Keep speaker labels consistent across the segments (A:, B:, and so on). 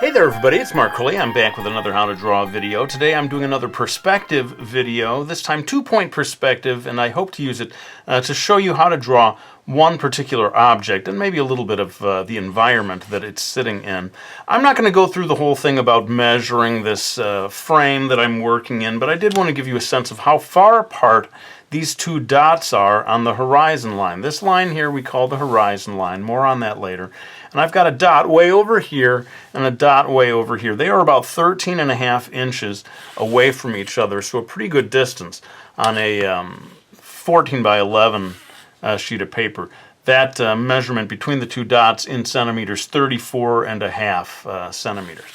A: Hey there everybody, it's markcrilley. I'm back with another how to draw video. Today I'm doing another perspective video, this time 2-point perspective, and I hope to use it to show you how to draw one particular object and maybe a little bit of the environment that it's sitting in. I'm not going to go through the whole thing about measuring this frame that I'm working in, but I did want to give you a sense of how far apart these two dots are on the horizon line. This line here we call the horizon line, more on that later. And I've got a dot way over here and a dot way over here. They are about 13.5 inches away from each other, so a pretty good distance on a 14 by 11 sheet of paper. That measurement between the two dots in centimeters, 34.5 centimeters.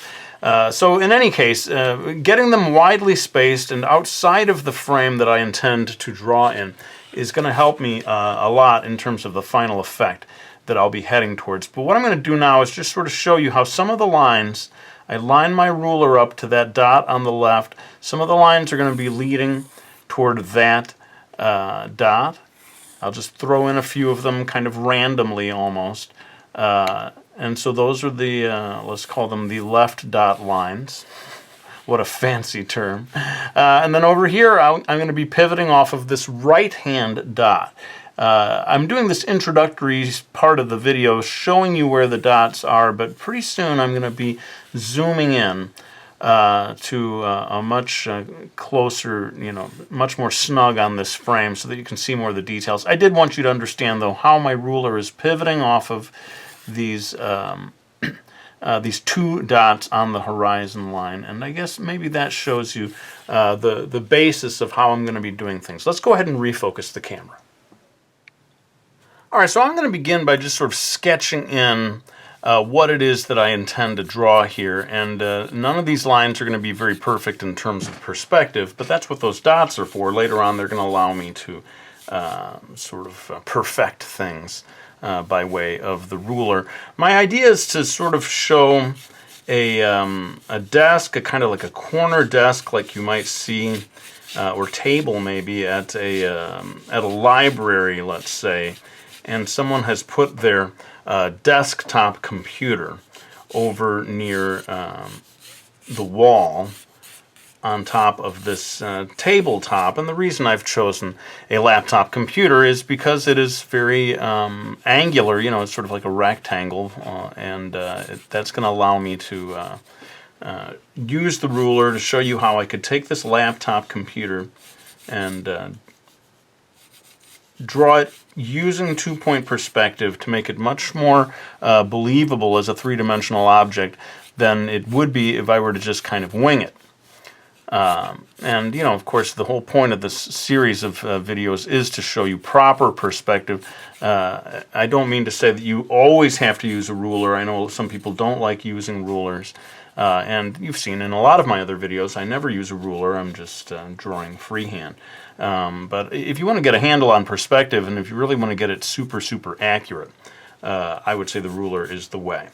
A: So in any case, getting them widely spaced and outside of the frame that I intend to draw in is going to help me a lot in terms of the final effect that I'll be heading towards. But what I'm going to do now is just sort of show you how some of the lines, I line my ruler up to that dot on the left. Some of the lines are going to be leading toward that dot. I'll just throw in a few of them kind of randomly almost. And so those are the, let's call them the left dot lines. What a fancy term. And then over here, I'm going to be pivoting off of this right-hand dot. I'm doing this introductory part of the video showing you where the dots are, but pretty soon I'm going to be zooming in to a much closer, much more snug on this frame so that you can see more of the details. I did want you to understand, though, how my ruler is pivoting off of these two dots on the horizon line, and I guess maybe that shows you the basis of how I'm going to be doing things. Let's go ahead and refocus the camera. All right, so I'm going to begin by just sort of sketching in what it is that I intend to draw here, and none of these lines are going to be very perfect in terms of perspective, but that's what those dots are for. Later on, they're going to allow me to sort of perfect things by way of the ruler. My idea is to sort of show a desk, a kind of like a corner desk like you might see, or table maybe, at a library, let's say, and someone has put their desktop computer over near the wall on top of this tabletop. And the reason I've chosen a laptop computer is because it is very angular, it's sort of like a rectangle, and that's going to allow me to use the ruler to show you how I could take this laptop computer and draw it using 2-point perspective to make it much more believable as a three-dimensional object than it would be if I were to just kind of wing it. And, of course, the whole point of this series of videos is to show you proper perspective. I don't mean to say that you always have to use a ruler. I know some people don't like using rulers. And you've seen in a lot of my other videos, I never use a ruler. I'm just drawing freehand. But if you want to get a handle on perspective, and if you really want to get it super, super accurate, I would say the ruler is the way.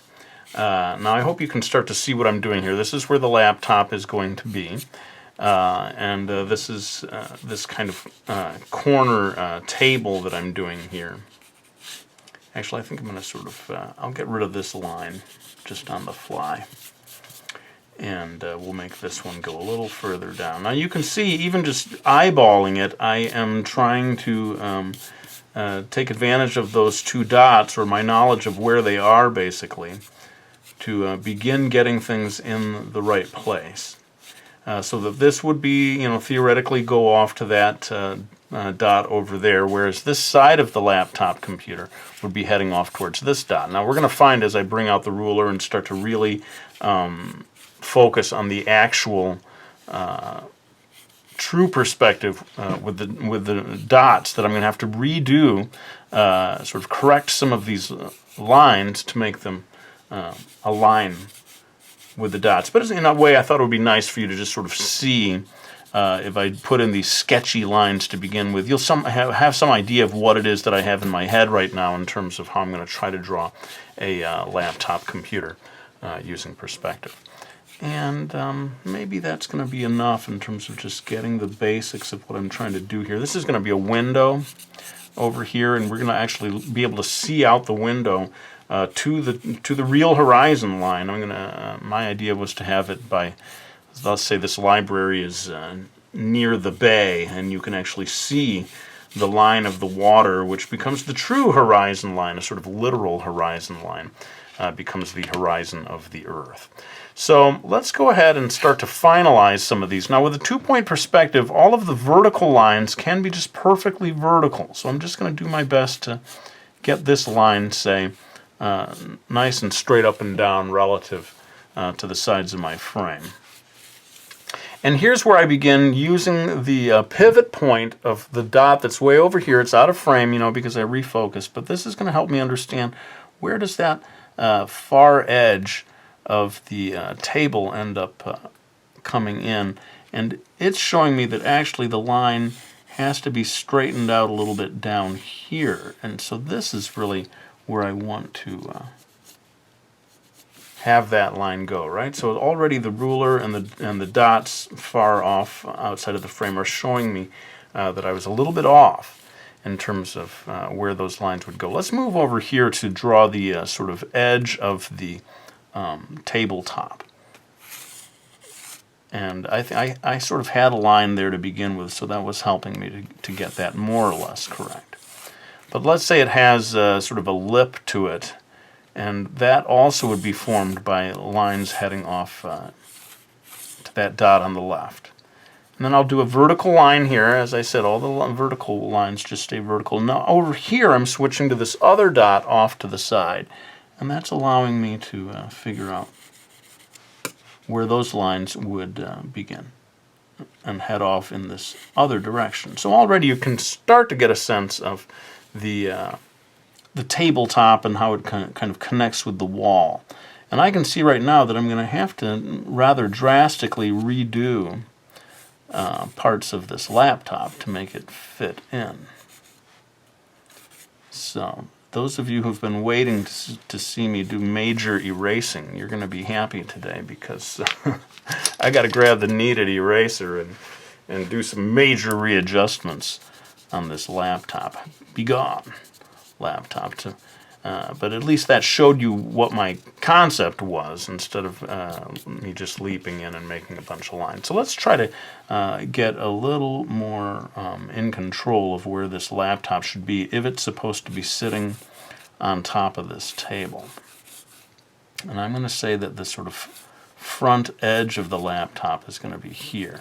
A: Now I hope you can start to see what I'm doing here. This is where the laptop is going to be. And this is this kind of corner table that I'm doing here. Actually, I think I'm going to sort of, I'll get rid of this line just on the fly. And we'll make this one go a little further down. Now you can see, even just eyeballing it, I am trying to take advantage of those two dots, or my knowledge of where they are, basically, to begin getting things in the right place. So that this would be, theoretically go off to that dot over there, whereas this side of the laptop computer would be heading off towards this dot. Now we're going to find, as I bring out the ruler and start to really focus on the actual true perspective with the dots, that I'm going to have to redo, sort of correct some of these lines to make them align with the dots. But in a way, I thought it would be nice for you to just sort of see, if I put in these sketchy lines to begin with, you'll have some idea of what it is that I have in my head right now in terms of how I'm going to try to draw a laptop computer using perspective. And maybe that's going to be enough in terms of just getting the basics of what I'm trying to do here. This is going to be a window over here, and we're going to actually be able to see out the window to the real horizon line. I'm gonna. My idea was to have it by, let's say this library is near the bay, and you can actually see the line of the water, which becomes the true horizon line, a sort of literal horizon line, becomes the horizon of the Earth. So let's go ahead and start to finalize some of these. Now with a 2-point perspective, all of the vertical lines can be just perfectly vertical. So I'm just going to do my best to get this line, say, nice and straight up and down relative to the sides of my frame. And here's where I begin using the pivot point of the dot that's way over here. It's out of frame, because I refocused, but this is going to help me understand where does that far edge of the table end up coming in. And it's showing me that actually the line has to be straightened out a little bit down here. And so this is really where I want to have that line go, right? So already the ruler and the dots far off outside of the frame are showing me that I was a little bit off in terms of where those lines would go. Let's move over here to draw the sort of edge of the tabletop. And I sort of had a line there to begin with, so that was helping me to get that more or less correct. But let's say it has sort of a lip to it, and that also would be formed by lines heading off to that dot on the left. And then I'll do a vertical line here. As I said, all the vertical lines just stay vertical. Now over here I'm switching to this other dot off to the side, and that's allowing me to figure out where those lines would begin and head off in this other direction. So already you can start to get a sense of the tabletop and how it kind of connects with the wall. And I can see right now that I'm going to have to rather drastically redo parts of this laptop to make it fit in. So those of you who've been waiting to see me do major erasing, you're going to be happy today, because I got to grab the kneaded eraser and do some major readjustments on this laptop. Be gone, laptop. But at least that showed you what my concept was, instead of me just leaping in and making a bunch of lines. So let's try to get a little more in control of where this laptop should be if it's supposed to be sitting on top of this table. And I'm going to say that the sort of front edge of the laptop is going to be here.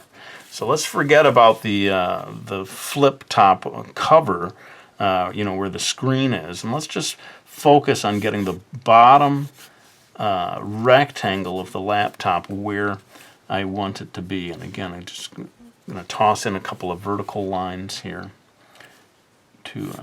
A: So let's forget about the flip top cover, where the screen is, and let's just focus on getting the bottom rectangle of the laptop where I want it to be. And again, I'm just going to toss in a couple of vertical lines here to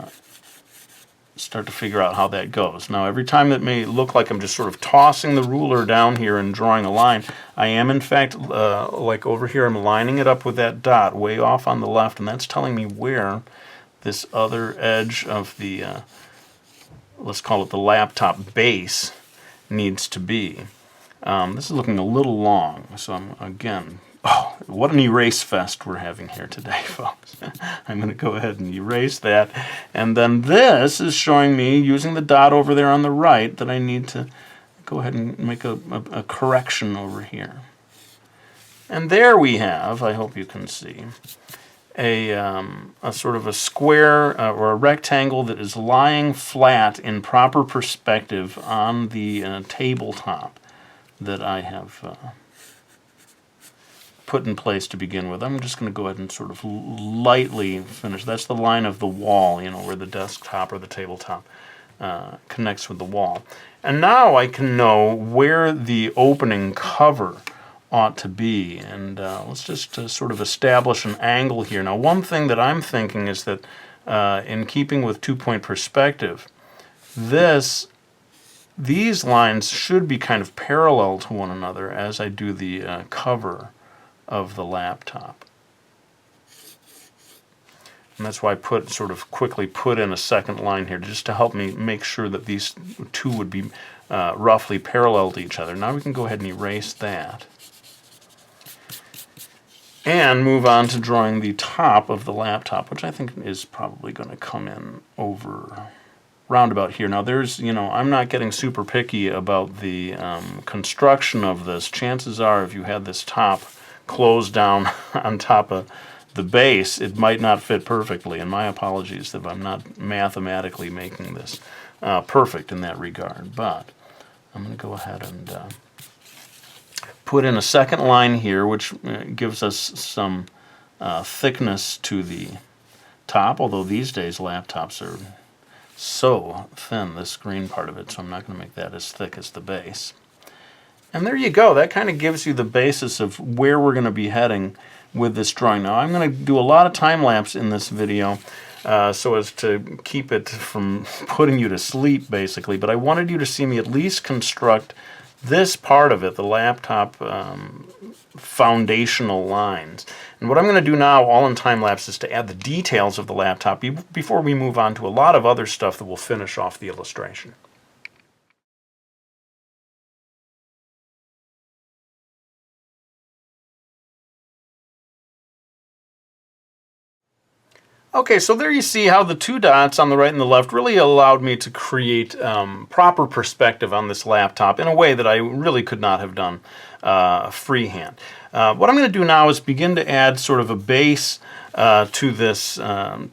A: start to figure out how that goes. Now, every time that may look like I'm just sort of tossing the ruler down here and drawing a line, I am in fact, like over here, I'm lining it up with that dot way off on the left, and that's telling me where this other edge of the, let's call it the laptop base, needs to be. This is looking a little long, so I'm, again, what an erase fest we're having here today, folks. I'm going to go ahead and erase that. And then this is showing me, using the dot over there on the right, that I need to go ahead and make a correction over here. And there we have, I hope you can see, a sort of a square or a rectangle that is lying flat in proper perspective on the tabletop that I have put in place to begin with. I'm just going to go ahead and sort of lightly finish. That's the line of the wall, where the desktop or the tabletop connects with the wall. And now I can know where the opening cover ought to be. And let's just sort of establish an angle here. Now, one thing that I'm thinking is that in keeping with 2-point perspective, these lines should be kind of parallel to one another as I do the cover of the laptop. And that's why I sort of quickly put in a second line here, just to help me make sure that these two would be roughly parallel to each other. Now we can go ahead and erase that and move on to drawing the top of the laptop, which I think is probably going to come in over roundabout here. Now there's, I'm not getting super picky about the construction of this. Chances are if you had this top closed down on top of the base, it might not fit perfectly, and my apologies if I'm not mathematically making this perfect in that regard. But I'm going to go ahead and put in a second line here, which gives us some thickness to the top, although these days laptops are so thin, this green part of it, so I'm not going to make that as thick as the base. And there you go. That kind of gives you the basis of where we're going to be heading with this drawing. Now I'm going to do a lot of time-lapse in this video so as to keep it from putting you to sleep, basically, but I wanted you to see me at least construct this part of it, the laptop foundational lines. And what I'm going to do now, all in time-lapse, is to add the details of the laptop before we move on to a lot of other stuff that will finish off the illustration. Okay, so there you see how the two dots on the right and the left really allowed me to create proper perspective on this laptop in a way that I really could not have done freehand. What I'm going to do now is begin to add sort of a base to this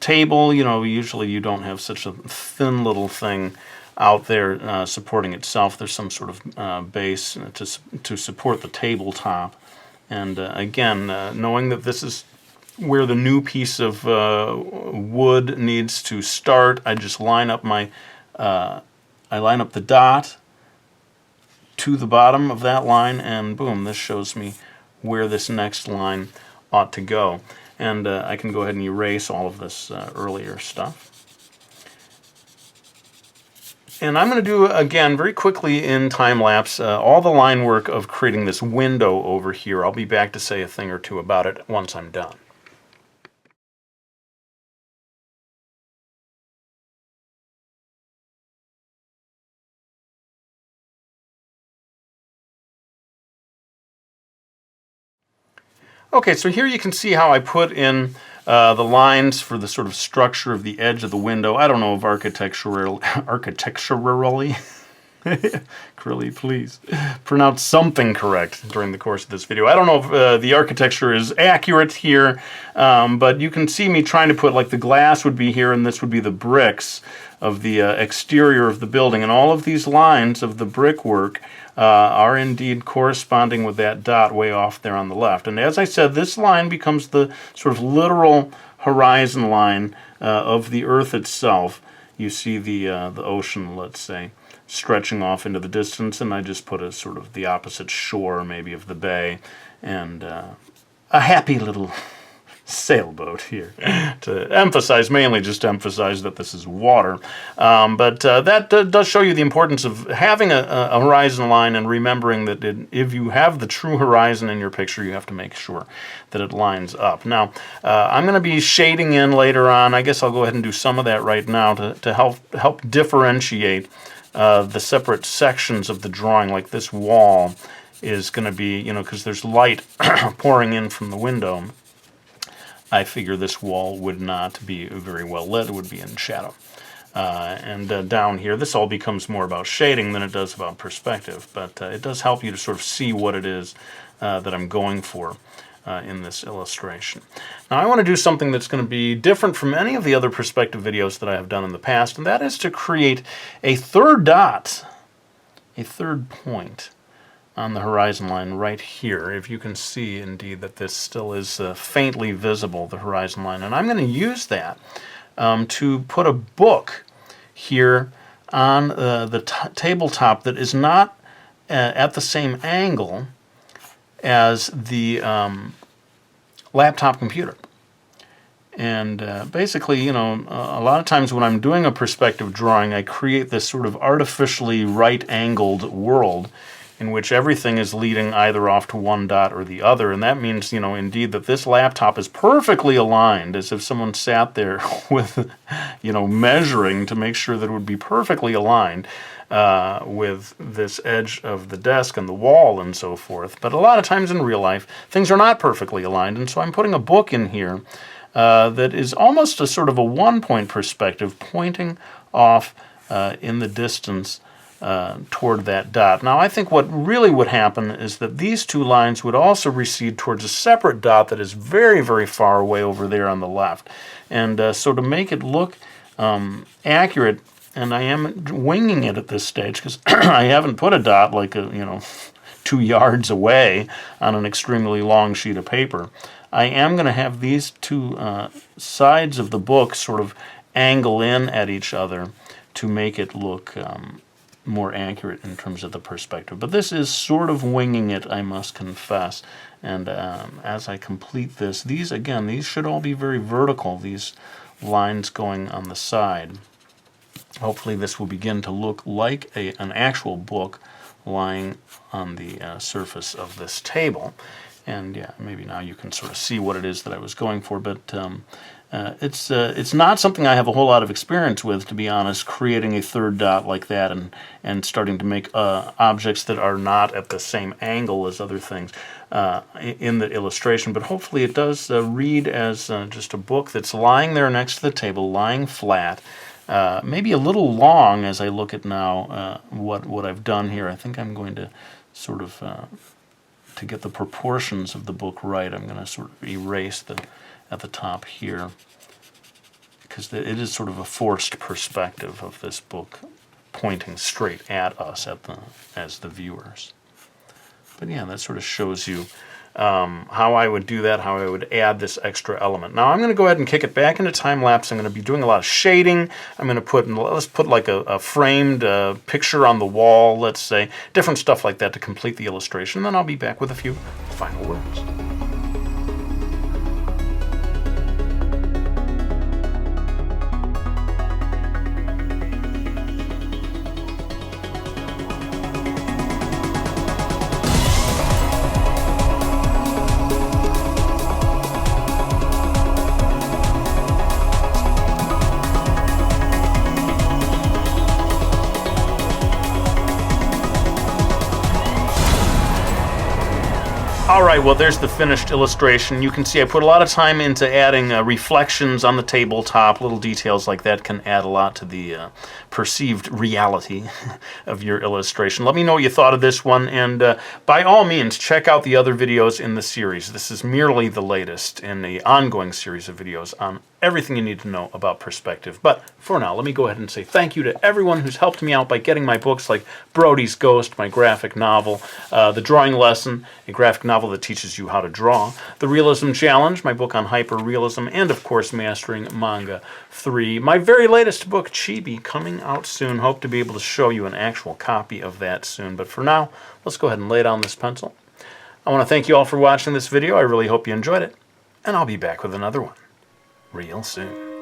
A: table. Usually you don't have such a thin little thing out there supporting itself. There's some sort of base to support the tabletop. And again, knowing that this is where the new piece of wood needs to start, I just line up my I line up the dot to the bottom of that line, and boom, this shows me where this next line ought to go. And I can go ahead and erase all of this earlier stuff. And I'm going to do, again, very quickly in time-lapse, all the line work of creating this window over here. I'll be back to say a thing or two about it once I'm done. Okay, so here you can see how I put in the lines for the sort of structure of the edge of the window. I don't know if architecturally, Crilly, please pronounce something correct during the course of this video. I don't know if the architecture is accurate here, but you can see me trying to put, like, the glass would be here and this would be the bricks of the exterior of the building. And all of these lines of the brickwork are indeed corresponding with that dot way off there on the left. And as I said, this line becomes the sort of literal horizon line of the Earth itself. You see the ocean, let's say, stretching off into the distance, and I just put a sort of the opposite shore, maybe, of the bay, and a happy little sailboat here to emphasize, mainly just to emphasize that this is water. But that does show you the importance of having a horizon line and remembering that if you have the true horizon in your picture, you have to make sure that it lines up. Now, I'm going to be shading in later on. I guess I'll go ahead and do some of that right now to help differentiate the separate sections of the drawing. Like this wall is going to be, because there's light pouring in from the window, I figure this wall would not be very well lit. It would be in shadow. And down here, this all becomes more about shading than it does about perspective, but it does help you to sort of see what it is that I'm going for in this illustration. Now, I want to do something that's going to be different from any of the other perspective videos that I have done in the past, and that is to create a third dot, a third point on the horizon line right here. If you can see, indeed, that this still is faintly visible, the horizon line. And I'm going to use that to put a book here on the tabletop that is not at the same angle as the laptop computer. And basically, a lot of times when I'm doing a perspective drawing, I create this sort of artificially right-angled world in which everything is leading either off to one dot or the other. And that means, indeed, that this laptop is perfectly aligned, as if someone sat there with, measuring to make sure that it would be perfectly aligned with this edge of the desk and the wall and so forth. But a lot of times in real life, things are not perfectly aligned, and so I'm putting a book in here that is almost a sort of a one-point perspective pointing off in the distance toward that dot. Now I think what really would happen is that these two lines would also recede towards a separate dot that is very, very far away over there on the left. And so to make it look accurate, and I am winging it at this stage because I haven't put a dot like 2 yards away on an extremely long sheet of paper. I am going to have these two sides of the book sort of angle in at each other to make it look more accurate in terms of the perspective. But this is sort of winging it, I must confess. And as I complete this, these should all be very vertical, these lines going on the side. Hopefully this will begin to look like an actual book lying on the surface of this table. And yeah, maybe now you can sort of see what it is that I was going for, but it's not something I have a whole lot of experience with, to be honest, creating a third dot like that and starting to make objects that are not at the same angle as other things in the illustration. But hopefully it does read as just a book that's lying there next to the table, lying flat. Maybe a little long as I look at now what I've done here. I think I'm going to sort of, to get the proportions of the book right, I'm going to sort of erase at the top here, because it is sort of a forced perspective of this book pointing straight at us as the viewers. But yeah, that sort of shows you how I would do that, how I would add this extra element. Now I'm going to go ahead and kick it back into time-lapse. I'm going to be doing a lot of shading. I'm going to let's put like a framed picture on the wall, let's say, different stuff like that to complete the illustration. Then I'll be back with a few final words. Alright, well there's the finished illustration. You can see I put a lot of time into adding reflections on the tabletop. Little details like that can add a lot to the perceived reality of your illustration. Let me know what you thought of this one, and by all means check out the other videos in the series. This is merely the latest in the ongoing series of videos on everything you need to know about perspective. But for now, let me go ahead and say thank you to everyone who's helped me out by getting my books like Brody's Ghost, my graphic novel, The Drawing Lesson, a graphic novel that teaches you how to draw, The Realism Challenge, my book on hyper-realism, and of course Mastering Manga 3. My very latest book, Chibi, coming out soon. Hope to be able to show you an actual copy of that soon. But for now, let's go ahead and lay down this pencil. I want to thank you all for watching this video. I really hope you enjoyed it, and I'll be back with another one real soon.